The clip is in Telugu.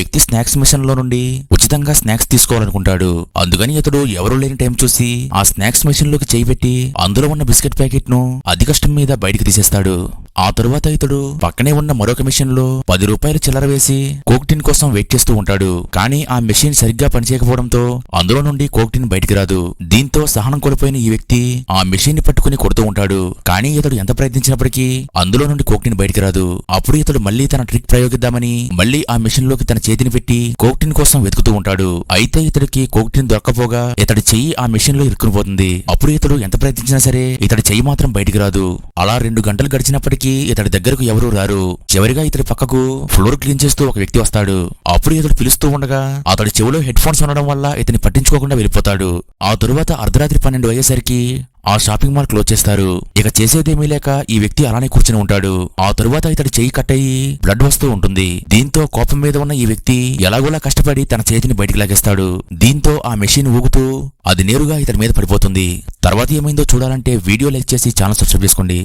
వ్యక్తి స్నాక్స్ మిషన్ లో నుండి ఉచితంగా స్నాక్స్ తీసుకోవాలనుకుంటాడు. అందుకని ఇతడు ఎవరూ లేని టైం చూసి ఆ స్నాక్స్ మిషన్ లోకి చేయి పెట్టి అందులో ఉన్న బిస్కెట్ ప్యాకెట్ ను అతి కష్టం మీద బయటికి తీసేస్తాడు. ఆ తరువాత ఇతడు పక్కనే ఉన్న మరొక మిషన్ లో 10 రూపాయలు చిల్లర వేసి కోక్ టిన్ కోసం వెయిట్ చేస్తూ ఉంటాడు. కానీ ఆ మెషిన్ సరిగ్గా పనిచేయకపోవడంతో అందులో నుండి కోక్ టిన్ బయటికి రాదు. దీంతో సహనం కోల్పోయిన ఈ వ్యక్తి ఆ మెషిన్ ని పట్టుకుని కొడుతూ ఉంటాడు. కానీ ఇతడు ఎంత ప్రయత్నించినప్పటికీ అందులో నుండి కోక్ టిన్ బయటికి రాదు. అప్పుడు ఇతడు మళ్లీ తన ట్రిక్ ప్రయోగిద్దామని మళ్లీ ఆ మెషిన్ లోకి తన చేతిని పెట్టి కోక్ టిన్ కోసం వెతుకుతూ ఉంటాడు. అయితే ఇతడికి కోక్ టిన్ దొరక్కపోగా ఇతడి చెయ్యి ఆ మెషిన్ లో ఇరుక్కుపోతుంది. అప్పుడు ఇతడు ఎంత ప్రయత్నించినా సరే ఇతడి చెయ్యి మాత్రం బయటికి రాదు. అలా 2 గంటలు గడిచినప్పటికీ ఇతడి దగ్గరకు ఎవరూ రారు. చివరిగా ఇతడి పక్కకు ఫ్లోర్ క్లీన్ చేస్తూ ఒక వ్యక్తి వస్తాడు. అప్పుడు ఇతడు పిలుస్తూ ఉండగా అతడి చెవిలో హెడ్ ఫోన్స్ ఉండడం వల్ల ఇతని పట్టించుకోకుండా వెళ్ళిపోతాడు. ఆ తరువాత అర్ధరాత్రి 12 అయ్యేసరికి ఆ షాపింగ్ మాల్ క్లోజ్ చేస్తారు. ఇక చేసేదేమీ లేక ఈ వ్యక్తి అలానే కూర్చుని ఉంటాడు. ఆ తరువాత ఇతడి చెయ్యి కట్ అయ్యి బ్లడ్ వస్తూ ఉంటుంది. దీంతో కోపం మీద ఉన్న ఈ వ్యక్తి ఎలాగోలా కష్టపడి తన చేతిని బయటికి లాగేస్తాడు. దీంతో ఆ మెషిన్ ఊగుతూ అది నేరుగా ఇతడి మీద పడిపోతుంది. తర్వాత ఏమైందో చూడాలంటే వీడియో లైక్ చేసి ఛానల్ సబ్స్క్రైబ్ చేసుకోండి.